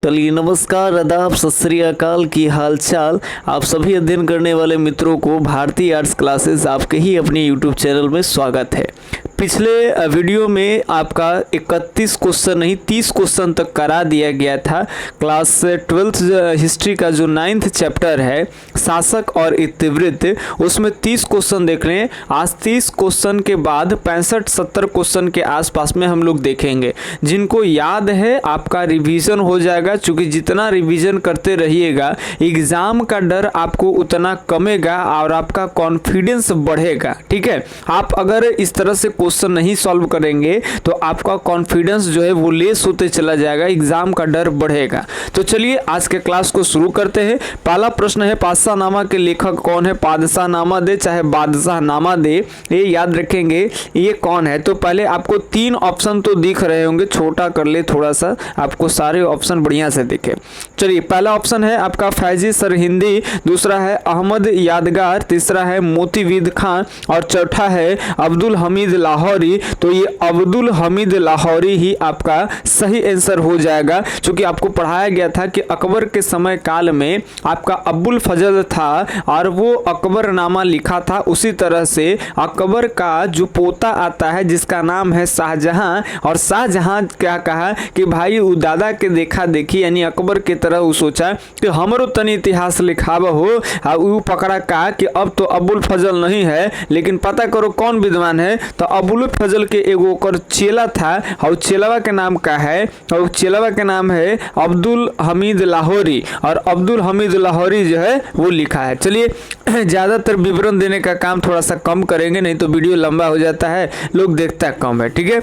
चलिए नमस्कार, आदाब, सत श्री अकाल की हालचाल। आप सभी अध्ययन करने वाले मित्रों को भारतीय आर्ट्स क्लासेस आपके ही अपने यूट्यूब चैनल में स्वागत है। पिछले वीडियो में आपका 31 क्वेश्चन नहीं 30 क्वेश्चन तक करा दिया गया था। क्लास 12th हिस्ट्री का जो 9th चैप्टर है शासक और इतिवृत्त, उसमें 30 क्वेश्चन देख रहे हैं। आज 30 क्वेश्चन के बाद 65-70 क्वेश्चन के आसपास में हम लोग देखेंगे। जिनको याद है आपका रिवीजन हो जाएगा, क्योंकि जितना रिवीजन करते रहिएगा एग्जाम का डर आपको उतना कमेगा और आपका कॉन्फिडेंस बढ़ेगा। ठीक है, आप अगर इस तरह से क्वेश्चन नहीं सॉल्व करेंगे तो आपका कॉन्फिडेंस जो है वो लेस होते चला जाएगा, एग्जाम का डर बढ़ेगा। तो चलिए आज के क्लास को शुरू करते हैं। पहला प्रश्न है, पादशाह नामा के लेखक कौन है? पादशाह नामा दे चाहे बादशाह नामा दे, ये याद रखेंगे ये कौन है। तो पहले आपको 3 ऑप्शन तो दिख रहे होंगे, छोटा कर ले थोड़ा सा, आपको सारे ऑप्शन बढ़िया से दिखे। चलिए, पहला ऑप्शन है आपका फैजी सरहिंदी, दूसरा है अहमद यादगार, तीसरा है मोतीविद खान और चौथा है अब्दुल हमीद लाहौरी। तो ये अब्दुल हमीद लाहौरी ही आपका सही आंसर हो जाएगा, क्योंकि आपको पढ़ाया गया था कि अकबर के समय काल में आपका अब्बुल फजल था और वो अकबरनामा लिखा था। उसी तरह से अकबर का जो पोता आता है जिसका नाम है शाहजहां, और शाहजहां क्या कहा कि भाई उ दादा के देखा देखी, यानी अकबर के तरह वो सोचा कि हमरो तनी इतिहास लिखावा हो। वो पकड़ा का कि अब तो अब्बुल फजल नहीं है, लेकिन पता करो कौन विद्वान है। तो अब्बुल फजल के एगो ओकर चेला था और चेलावा के नाम का है, और चेलावा के नाम है अब्दुल हमीद लाहौरी, और अब्दुल हमीद लाहौरी जो है वो लिखा है। चलिए, ज़्यादातर विवरण देने का काम थोड़ा सा कम करेंगे, नहीं तो वीडियो लंबा हो जाता है, लोग देखता कम है। ठीक है,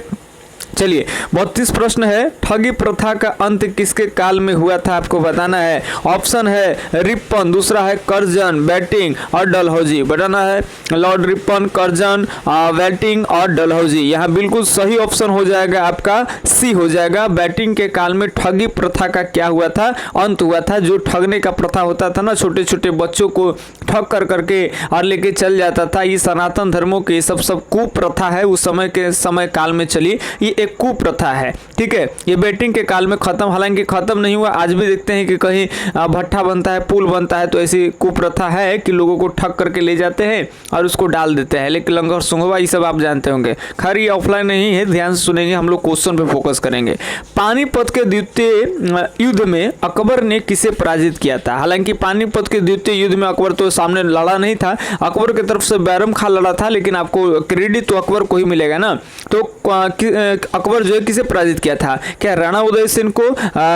चलिए 32 प्रश्न है, ठगी प्रथा का अंत किसके काल में हुआ था आपको बताना है। ऑप्शन है रिपन, दूसरा है कर्जन, बैटिंग और डलहौजी। बताना है लॉर्ड रिपन, कर्जन, बैटिंग और डलहौजी। यहाँ बिल्कुल सही ऑप्शन हो जाएगा आपका सी हो जाएगा। बैटिंग के काल में ठगी प्रथा का क्या हुआ था? अंत हुआ था। जो ठगने का प्रथा होता था ना, छोटे छोटे बच्चों को ठग कर करके और लेके चल जाता था, ये सनातन धर्मों के सब कुप्रथा है, उस समय के समय काल में चली, ये एक कुप्रथा है। ठीक है, ये बैटिंग के काल में खत्म, हालांकि खत्म नहीं हुआ, आज भी देखते हैं कि कहीं भट्ठा बनता है, पुल बनता है, तो ऐसी कुप्रथा है कि लोगों को ठग करके ले जाते हैं और उसको डाल देते हैं। लेकिन लंगर सुंगवा ये सब आप जानते होंगे। खैर ये ऑफलाइन नहीं है, ध्यान से सुनेंगे, हम लोग क्वेश्चन पे फोकस करेंगे। पानीपत के द्वितीय युद्ध में अकबर ने किसे पराजित किया था? हालांकि पानीपत के द्वितीय युद्ध में अकबर तो सामने लड़ा नहीं था, अकबर की तरफ से बैरम खां लड़ा था, लेकिन आपको क्रेडिट तो अकबर को ही मिलेगा ना। तो अकबर जो है किसे पराजित किया था? क्या राणा उदय सिंह को,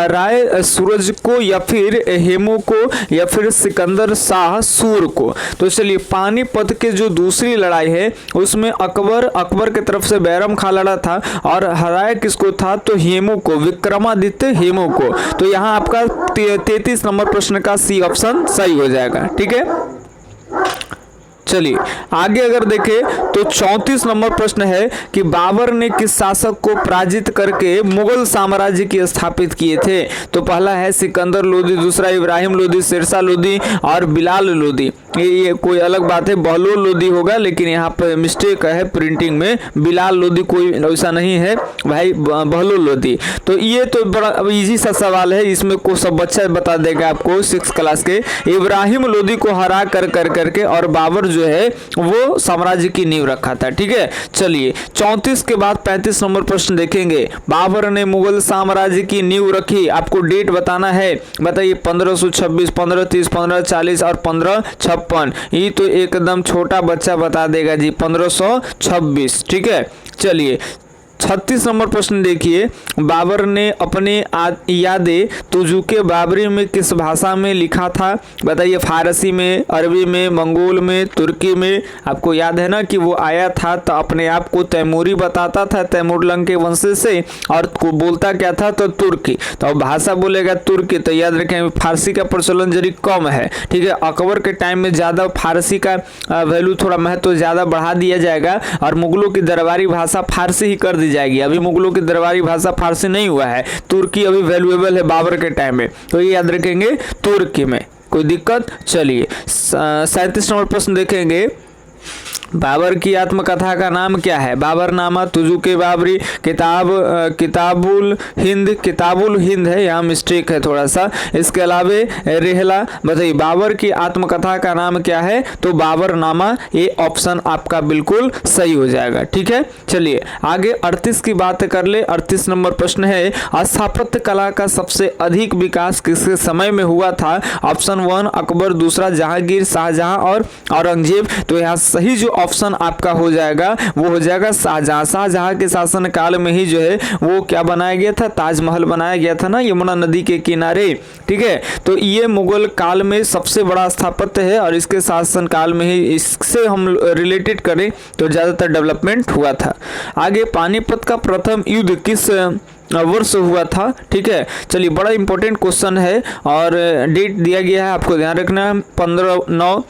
राय सूरज को, या फिर हेमू को, या फिर सिकंदर शाह सूर को? तो चलिए, पानीपत के जो दूसरी लड़ाई है उसमें अकबर के तरफ से बैरम खां लड़ा था और हराया किसको था? तो हेमू को, विक्रमादित्य हेमू को। तो यहाँ आपका 33 नंबर प्रश्न का सी ऑप्शन सही हो जाएगा। ठीक है, चलिए आगे अगर देखें तो 34 नंबर प्रश्न है कि बाबर ने किस शासक को पराजित करके मुगल साम्राज्य की स्थापित किए थे? तो पहला है सिकंदर लोदी, दूसरा इब्राहिम लोदी, शेरशाह लोदी और बिलाल लोदी। ये कोई अलग बात है, बहलोल लोदी होगा, लेकिन यहाँ पर मिस्टेक है प्रिंटिंग में, बिलाल लोदी कोई ऐसा नहीं है भाई, बहलोल लोदी। तो ये तो बड़ा इजी सा सवाल है, इसमें को सब बच्चा बता देगा आपको 6th क्लास के। इब्राहिम लोदी को हरा करके और बाबर जो है वो साम्राज्य की नींव रखा था। ठीक है, चलिए 34 के बाद 35 नंबर प्रश्न देखेंगे। बाबर ने मुगल साम्राज्य की नींव रखी, आपको डेट बताना है। बताइए 1526, 1530, 1540 और 1556। ये तो एकदम छोटा बच्चा बता देगा जी, 1526। ठीक है, चलिए 36 नंबर प्रश्न देखिए। बाबर ने अपने यादें तुजुके बाबरी में किस भाषा में लिखा था? बताइए फारसी में, अरबी में, मंगोल में, तुर्की में। आपको याद है ना कि वो आया था तो अपने आप को तैमूरी बताता था, तैमूरलंग के वंशज से, और को बोलता क्या था? तो तुर्की। तो भाषा बोलेगा तुर्की। तो याद रखें फारसी का प्रचलन जरी कम है। ठीक है, अकबर के टाइम में ज़्यादा फारसी का वैल्यू, थोड़ा महत्व ज़्यादा बढ़ा दिया जाएगा और मुगलों की दरबारी भाषा फारसी ही कर जाएगी। अभी मुगलों की दरबारी भाषा फारसी नहीं हुआ है, तुर्की अभी वैल्यूएबल है बाबर के टाइम में, तो ये याद रखेंगे तुर्की में। कोई दिक्कत? चलिए 37 नंबर प्रश्न देखेंगे। बाबर की आत्मकथा का नाम क्या है? बाबरनामा, तुजुके बाबरी, किताबुल हिंद है, यहाँ मिस्टेक है थोड़ा सा। इसके अलावे रेहला। बताइए बाबर की आत्मकथा का नाम क्या है? तो बाबरनामा, ये ऑप्शन आपका बिल्कुल सही हो जाएगा। ठीक है, चलिए आगे 38 की बात कर ले। 38 नंबर प्रश्न है, स्थापत्य कला का सबसे अधिक विकास किसके समय में हुआ था? ऑप्शन 1 अकबर, दूसरा जहांगीर, शाहजहां और औरंगजेब। तो यहाँ सही जो ऑप्शन आपका हो जाएगा वो हो जाएगा शाहजहां। शाहजहां के शासन काल में ही जो है वो क्या बनाया गया था? ताजमहल बनाया गया था ना, यमुना नदी के किनारे। ठीक है, तो ये मुगल काल में सबसे बड़ा स्थापत्य है और इसके शासन काल में ही इससे हम रिलेटेड करें तो ज्यादातर डेवलपमेंट हुआ था। आगे पानीपत का प्रथम युद्ध किस वर्ष हुआ था? ठीक है, चलिए बड़ा इंपॉर्टेंट क्वेश्चन है और डेट दिया गया है, आपको ध्यान रखना है। 1509,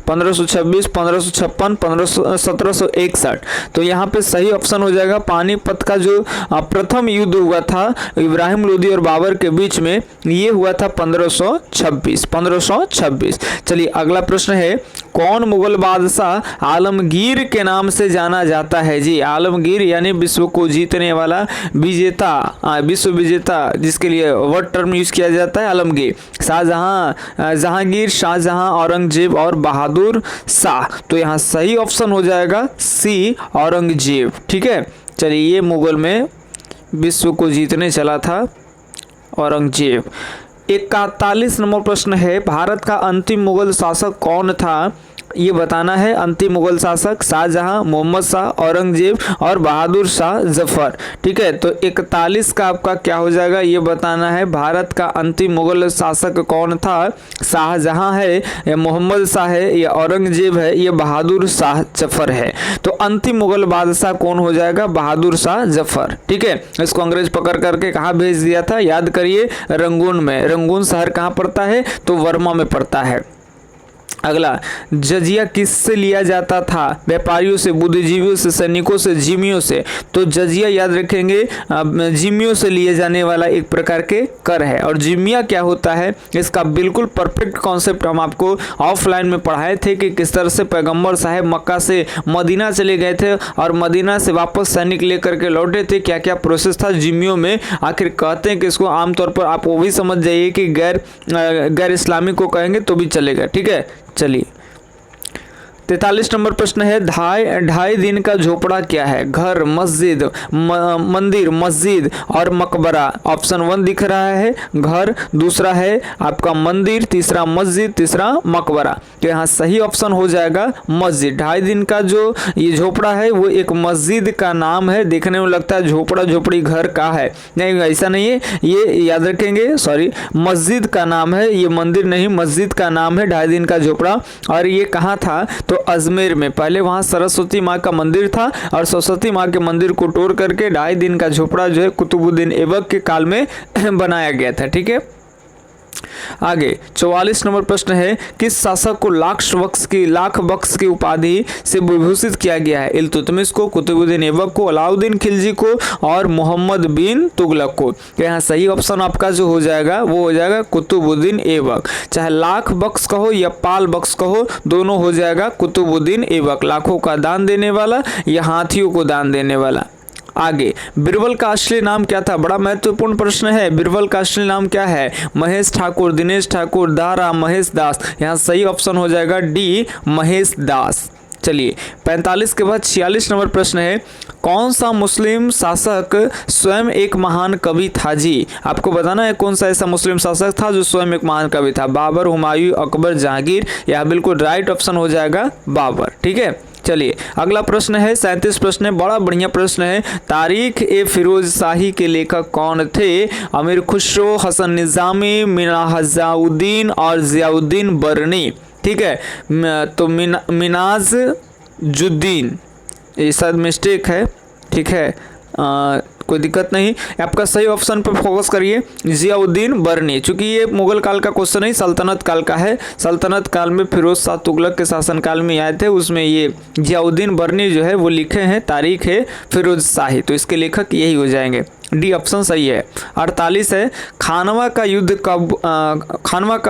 1526, 1556, 1761। तो यहाँ पे सही ऑप्शन हो जाएगा पानीपत का जो प्रथम युद्ध हुआ था इब्राहिम लोदी और बाबर के बीच में, ये हुआ था 1526। चलिए अगला प्रश्न है, कौन मुगल बादशाह आलमगीर के नाम से जाना जाता है? जी आलमगीर यानी विश्व को जीतने वाला विजेता, विश्व विजेता, जिसके लिए वर्ड टर्म यूज किया जाता है आलमगीर। शाहजहां, जहांगीर, शाहजहां, औरंगजेब और बहादुर शाह। तो यहाँ सही ऑप्शन हो जाएगा सी औरंगजेब। ठीक है, चलिए ये मुगल में विश्व को जीतने चला था औरंगजेब। 41 नंबर प्रश्न है, भारत का अंतिम मुगल शासक कौन था? ये बताना है। अंतिम मुगल शासक शाहजहां, मोहम्मद शाह, औरंगजेब और बहादुर शाह जफर। ठीक है, तो 41 का आपका क्या हो जाएगा ये बताना है। भारत का अंतिम मुगल शासक कौन था? शाहजहां है, या मोहम्मद शाह है, या औरंगजेब है, या बहादुर शाह जफर है। तो अंतिम मुगल बादशाह कौन हो जाएगा? बहादुर शाह जफर। ठीक है, इसको अंग्रेज पकड़ करके कहाँ भेज दिया था? याद करिए, रंगून में। रंगून शहर कहाँ पड़ता है? तो वर्मा में पड़ता है। अगला, जजिया किससे लिया जाता था? व्यापारियों से, बुद्धिजीवियों से, सैनिकों से, जिम्मियों से। तो जजिया याद रखेंगे जिम्मियों से लिए जाने वाला एक प्रकार के कर है। और जिम्मिया क्या होता है, इसका बिल्कुल परफेक्ट कॉन्सेप्ट हम आपको ऑफलाइन में पढ़ाए थे कि किस तरह से पैगंबर साहब मक्का से मदीना चले गए थे और मदीना से वापस सैनिक लेकर के लौटे थे, क्या क्या प्रोसेस था जिम्मियों में। आखिर कहते हैं कि इसको आमतौर पर आप वो भी समझ जाइए कि गैर इस्लामी को कहेंगे तो भी चलेगा। ठीक है, चलिए 43 नंबर प्रश्न है, ढाई दिन का झोपड़ा क्या है? घर, मस्जिद, मंदिर, मस्जिद और मकबरा। ऑप्शन 1 दिख रहा है घर, दूसरा है आपका मंदिर, तीसरा मस्जिद, तीसरा मकबरा। तो यहाँ सही ऑप्शन हो जाएगा मस्जिद। 2.5 दिन का जो ये झोपड़ा है वो एक मस्जिद का नाम है। देखने में लगता है झोपड़ा झोपड़ी घर का है, नहीं ऐसा नहीं है, ये याद रखेंगे। सॉरी, मस्जिद का नाम है, ये मंदिर नहीं, मस्जिद का नाम है 2.5 दिन का झोपड़ा। और ये कहाँ था? तो अजमेर में। पहले वहाँ सरस्वती माँ का मंदिर था और सरस्वती माँ के मंदिर को तोड़ करके 2.5 दिन का झोपड़ा जो है कुतुबुद्दीन ऐबक के काल में बनाया गया था। ठीक है, आगे 44 नंबर प्रश्न है, किस शासक को लाख बख्श की उपाधि से विभूषित किया गया है? इल्तुतमिश को, कुतुबुद्दीन ऐबक को, अलाउद्दीन खिलजी को और मोहम्मद बिन तुगलक को। यहाँ सही ऑप्शन आपका जो हो जाएगा वो हो जाएगा कुतुबुद्दीन ऐबक। चाहे लाख बख्श कहो या पाल बख्श कहो, दोनों हो जाएगा कुतुबुद्दीन ऐबक। लाखों का दान देने वाला या हाथियों को दान देने वाला। आगे, बीरबल का असली नाम क्या था? बड़ा महत्वपूर्ण प्रश्न है। बीरबल का असली नाम क्या है? महेश ठाकुर, दिनेश ठाकुर, दारा महेश दास। यहाँ सही ऑप्शन हो जाएगा डी महेश दास। चलिए 45 के बाद 46 नंबर प्रश्न है, कौन सा मुस्लिम शासक स्वयं एक महान कवि था? जी आपको बताना है कौन सा ऐसा मुस्लिम शासक था जो स्वयं एक महान कवि था। बाबर, हुमायूं, अकबर, जहांगीर। यह बिल्कुल राइट ऑप्शन हो जाएगा बाबर। ठीक है, चलिए अगला प्रश्न है 37 प्रश्न है, बड़ा बढ़िया प्रश्न है। तारीख ए फिरोज शाही के लेखक कौन थे? अमीर खुसरो, हसन निजामी, मिनाजुद्दीन और जियाउद्दीन बरनी। ठीक है, तो मिनाजुद्दीन, ये शायद मिस्टेक है। ठीक है, कोई दिक्कत नहीं, आपका सही ऑप्शन पर फोकस करिए, जियाउद्दीन बरनी। चूंकि ये मुगल काल का क्वेश्चन नहीं, सल्तनत काल का है। सल्तनत काल में फिरोज शाह तुगलक के शासनकाल में आए थे, उसमें ये जियाउद्दीन बरनी जो है वो लिखे हैं तारीख है फिरोज शाही। तो इसके लेखक यही हो जाएंगे। डी ऑप्शन सही है। 48 है, खानवा का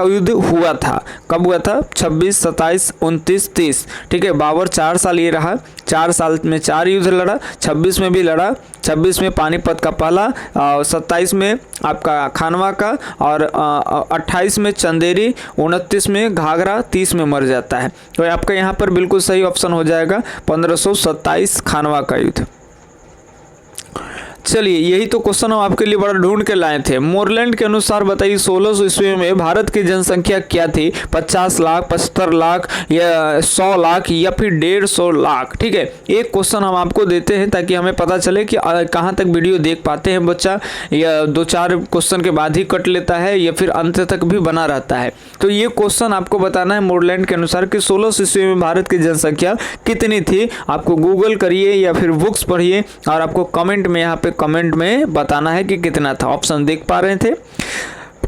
युद्ध हुआ था, कब हुआ था? 26, 27, 29, 30। ठीक है, बाबर 4 साल ये रहा, 4 साल में 4 युद्ध लड़ा, 26 में भी लड़ा, 26 में पानीपत का पहला, 27 में आपका खानवा का, और 28 में चंदेरी, 29 में घाघरा, 30 में मर जाता है। तो आपका यहाँ पर बिल्कुल सही ऑप्शन हो जाएगा 1527 खानवा का युद्ध। चलिए, यही तो क्वेश्चन हम आपके लिए बड़ा ढूंढ के लाए थे। मोरलैंड के अनुसार बताइए 1600 ईस्वी में भारत की जनसंख्या क्या थी? 50 लाख, 75 लाख, या 100 लाख, या फिर 150 लाख? ठीक है, एक क्वेश्चन हम आपको देते हैं ताकि हमें पता चले कि कहाँ तक वीडियो देख पाते हैं बच्चा, या 2-4 क्वेश्चन के बाद ही कट लेता है, या फिर अंत तक भी बना रहता है। तो ये क्वेश्चन आपको बताना है मोरलैंड के अनुसार कि 1600 ईस्वी में भारत की जनसंख्या कितनी थी। आपको गूगल करिए या फिर बुक्स पढ़िए, और आपको कमेंट में यहाँ पे कमेंट में बताना है कि कितना था। ऑप्शन देख पा रहे थे।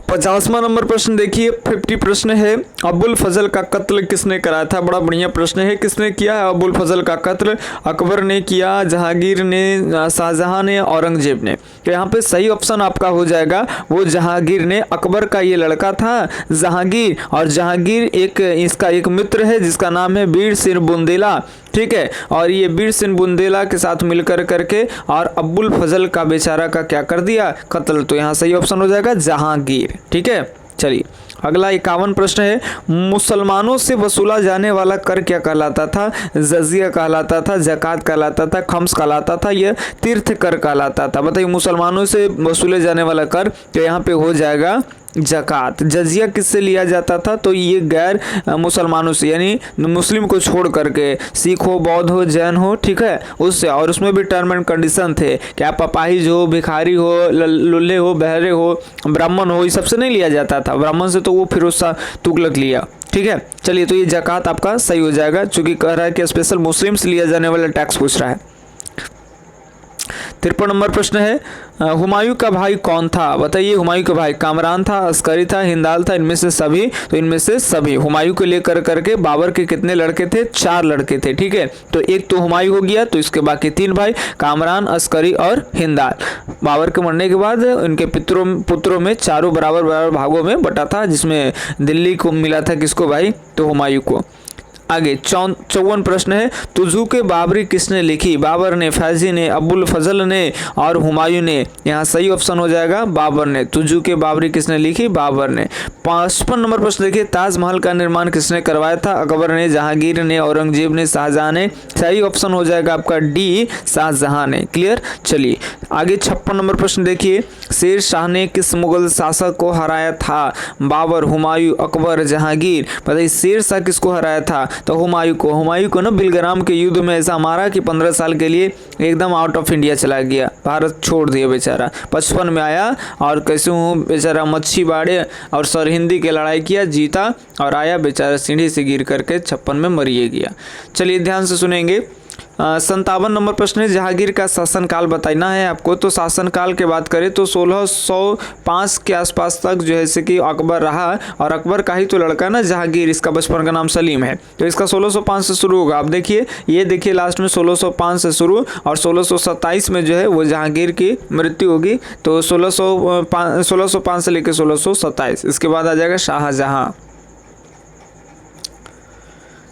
50वां नंबर प्रश्न देखिए, 50 प्रश्न है, अबुल फजल का कत्ल किसने कराया था? बड़ा बढ़िया प्रश्न है। किसने किया है अबुल फजल का कत्ल? अकबर ने किया, जहांगीर ने, शाहजहां ने, औरंगजेब ने? तो यहाँ पे सही ऑप्शन आपका हो जाएगा वो जहांगीर ने। अकबर का ये लड़का था जहांगीर, और जहांगीर इसका एक मित्र है जिसका नाम है वीर सिंह बुंदेला। ठीक है, और ये वीर सिंह बुंदेला के साथ मिलकर करके और अबुल फजल का बेचारा का क्या कर दिया? कत्ल। तो यहाँ सही ऑप्शन हो जाएगा जहांगीर। ठीक है, चलिए अगला 51 प्रश्न है, मुसलमानों से वसूला जाने वाला कर क्या कहलाता था? जजिया कहलाता था, ज़कात कहलाता था, खम्स कहलाता था, यह तीर्थ कर कहलाता था? बताइए, मुसलमानों से वसूले जाने वाला कर, तो यहाँ पे हो जाएगा ज़कात। जजिया किससे लिया जाता था? तो ये गैर मुसलमानों से, यानी मुस्लिम को छोड़ करके, सिख हो, बौद्ध हो, जैन हो, ठीक है, उससे। और उसमें भी टर्म एंड कंडीशन थे कि आप अपाहिज हो, भिखारी हो, लुल्ले हो, बहरे हो, ब्राह्मण हो, ये सबसे नहीं लिया जाता था। ब्राह्मण से तो वो फिरोज तुगलक लिया। ठीक है, चलिए, तो ये ज़कात आपका सही हो जाएगा, चूंकि कह रहा है कि स्पेशल मुस्लिम से लिया जाने वाला टैक्स पूछ रहा है। 53 नंबर प्रश्न है, हुमायूं का भाई कौन था? बताइए, हुमायूं का भाई कामरान था, अस्करी था, हिंदाल था, इनमें से सभी? तो इनमें से सभी। हुमायूं को लेकर करके बाबर के कितने लड़के थे? 4 लड़के थे। ठीक है, तो एक तो हुमायूं हो गया, तो इसके बाकी 3 भाई, कामरान, अस्करी और हिंदाल। बाबर के मरने के बाद इनके पुत्रों में चारों बराबर भागों में बटा था, जिसमें दिल्ली को मिला था किसको भाई? तो हुमायूं को। आगे 54 प्रश्न है, तुझू के बाबरी किसने लिखी? बाबर ने, फैजी ने, अबुल फजल ने और हुमायूं ने? यहाँ सही ऑप्शन हो जाएगा बाबर ने। तुझू के बाबरी किसने लिखी? बाबर ने। 55 नंबर प्रश्न देखिए, ताजमहल का निर्माण किसने करवाया था? अकबर ने, जहांगीर ने, औरंगजेब ने, शाहजहां ने? सही ऑप्शन हो जाएगा आपका डी, शाहजहां ने। क्लियर। चलिए आगे 56 नंबर प्रश्न देखिए, शेर शाह ने किस मुगल शासक को हराया था? बाबर, हुमायूं, अकबर, जहांगीर? बताइए, शेर शाह किसको हराया था? तो हुमायूं को ना बिलग्राम के युद्ध में ऐसा मारा कि 15 साल के लिए एकदम आउट ऑफ इंडिया चला गया, भारत छोड़ दिया बेचारा। 55 में आया और कैसे बेचारा मच्छी बाड़े और सरहिंदी की लड़ाई किया, जीता और आया, बेचारा सीढ़ी से गिर करके 56 में मरिए गया। चलिए ध्यान से सुनेंगे। 57 नंबर प्रश्न है, जहांगीर का शासनकाल बताना है आपको। तो शासनकाल की बात करें तो 1605 के आसपास तक जो है कि अकबर रहा, और अकबर का ही तो लड़का ना जहांगीर, इसका बचपन का नाम सलीम है, तो इसका 1605 से शुरू होगा। आप देखिए, ये देखिए लास्ट में 1605 से शुरू, और 1627 में जो है वो जहांगीर की मृत्यु होगी। तो 1605 से लेकर 1627, इसके बाद आ जाएगा शाहजहां।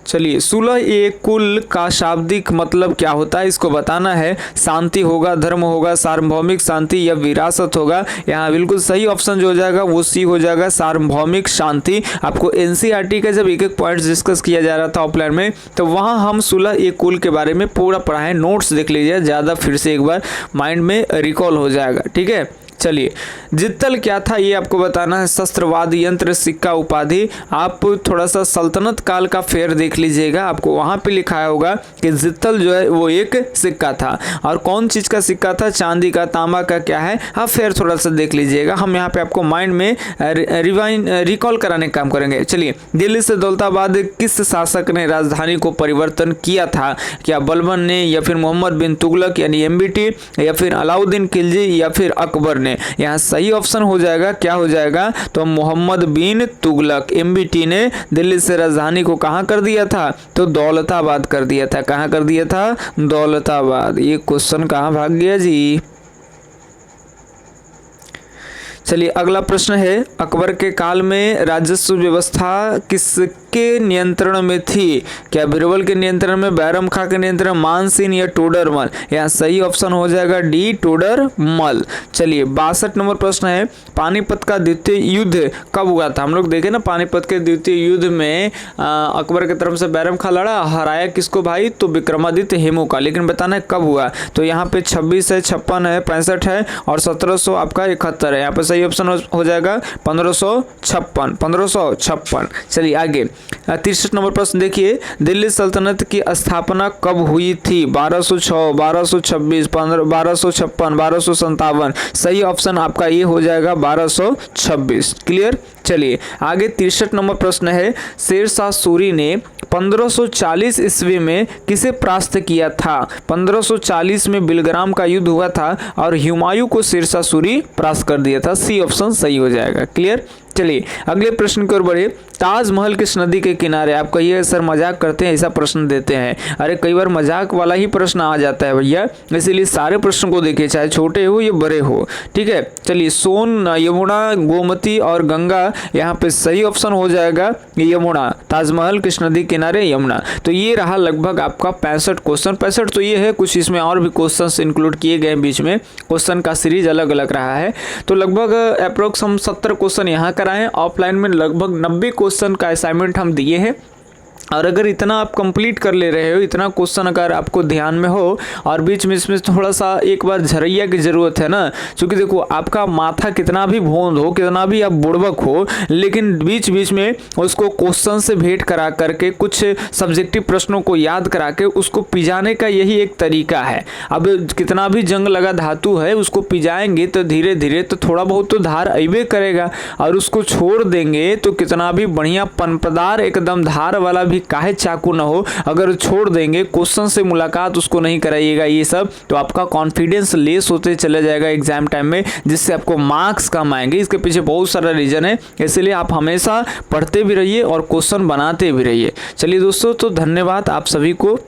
चलिए, सुलह ए कुल का शाब्दिक मतलब क्या होता है, इसको बताना है। शांति होगा, धर्म होगा, सार्वभौमिक शांति, या विरासत होगा? यहाँ बिल्कुल सही ऑप्शन जो हो जाएगा वो सी हो जाएगा, सार्वभौमिक शांति। आपको एनसीईआरटी का जब एक पॉइंट्स डिस्कस किया जा रहा था ऑफलाइन में, तो वहाँ हम सुलह ए कुल के बारे में पूरा पढ़ाएं, नोट्स देख लीजिए, ज़्यादा फिर से एक बार माइंड में रिकॉल हो जाएगा। ठीक है, चलिए, जित्तल क्या था ये आपको बताना है। शस्त्रवाद यंत्र सिक्का उपाधि। आप थोड़ा सा सल्तनत काल का फेयर देख लीजिएगा, आपको वहाँ पे लिखाया होगा कि जित्तल जो है वो एक सिक्का था, और कौन चीज़ का सिक्का था? चांदी का, तांबा का, क्या है? आप फेयर थोड़ा सा देख लीजिएगा, हम यहाँ पे आपको माइंड में रिकॉल कराने का काम करेंगे। चलिए, दिल्ली से दौलताबाद किस शासक ने राजधानी को परिवर्तन किया था? क्या बलबन ने, या फिर मोहम्मद बिन तुगलक यानी MBT, या फिर अलाउद्दीन खिलजी, या फिर अकबर ने? यहाँ सही ऑप्शन हो जाएगा, क्या हो जाएगा? तो मोहम्मद बिन तुगलक, MBT ने दिल्ली से राजधानी को कहाँ कर दिया था? तो दौलताबाद कर दिया था। कहाँ कर दिया था? दौलताबाद। ये क्वेश्चन कहाँ भाग गया जी? चलिए अगला प्रश्न है, अकबर के काल में राजस्व व्यवस्था किसके नियंत्रण में थी? क्या बीरबल के नियंत्रण में, बैरम खां के नियंत्रण, मानसिंह या टोडरमल? यहाँ सही ऑप्शन हो जाएगा डी, टोडरमल। चलिए 62 नंबर प्रश्न है, पानीपत का द्वितीय युद्ध कब हुआ था? हम लोग देखे ना पानीपत के द्वितीय युद्ध में अकबर की तरफ से बैरम खां लड़ा, हराया किसको भाई? तो विक्रमादित्य हेमू का। लेकिन बताना है कब हुआ, तो यहाँ पे 26 है, 56 है, 65 है और 1700 आपका 71 है। यहाँ पे सही ऑप्शन हो जाएगा 1556। चलिए आगे 63 नंबर प्रश्न देखिए, दिल्ली सल्तनत की स्थापना कब हुई थी? 1206, 1226, 1256, 1257। सही ऑप्शन आपका ये हो जाएगा 1226। क्लियर। चलिए आगे 63 नंबर प्रश्न है, शेरशाह सूरी ने 1540 ईस्वी में किसे परास्त किया था? 1540 में बिलग्राम का युद्ध हुआ था और हुमायूं को शेरशाह सूरी परास्त कर दिया था। सी ऑप्शन सही हो जाएगा। क्लियर। चलिए अगले प्रश्न की ओर बढ़े, ताजमहल किस नदी के किनारे? आप कहिए सर मजाक करते हैं, ऐसा प्रश्न देते हैं। अरे कई बार मजाक वाला ही प्रश्न आ जाता है भैया, इसीलिए सारे प्रश्न को देखिए, चाहे छोटे हो या बड़े हो। ठीक है। चलिए सोन, यमुना, गोमती और गंगा, यहाँ पे सही ऑप्शन हो जाएगा यमुना। ताजमहल किस नदी किनारे? यमुना। तो ये रहा लगभग आपका 65 क्वेश्चन। 65 तो ये है, कुछ इसमें और भी क्वेश्चन इंक्लूड किए गए बीच में, क्वेश्चन का सीरीज अलग अलग रहा है। तो लगभग अप्रोक्स हम 70 क्वेश्चन यहाँ कराएं। ऑफलाइन में लगभग 90 क्वेश्चन का असाइनमेंट हम दिए हैं। और अगर इतना आप कंप्लीट कर ले रहे हो, इतना क्वेश्चन अगर आपको ध्यान में हो और बीच में इसमें थोड़ा सा एक बार झरैया की ज़रूरत है ना, क्योंकि देखो आपका माथा कितना भी भोंद हो, कितना भी आप बुड़बक हो, लेकिन बीच बीच में उसको क्वेश्चन से भेंट करा करके, कुछ सब्जेक्टिव प्रश्नों को याद करा के उसको पिजाने का यही एक तरीका है। अब कितना भी जंग लगा धातु है, उसको पिजाएंगे तो धीरे धीरे तो थोड़ा बहुत तो धार अबे करेगा, और उसको छोड़ देंगे तो कितना भी बढ़िया पनपदार एकदम धार वाला भी काहे चाकू ना हो, अगर छोड़ देंगे, क्वेश्चन से मुलाकात उसको नहीं कराइएगा ये सब, तो आपका कॉन्फिडेंस लेस होते चले जाएगा एग्जाम टाइम में, जिससे आपको मार्क्स कम आएंगे। इसके पीछे बहुत सारा रीजन है, इसलिए आप हमेशा पढ़ते भी रहिए और क्वेश्चन बनाते भी रहिए। चलिए दोस्तों, तो धन्यवाद आप सभी को।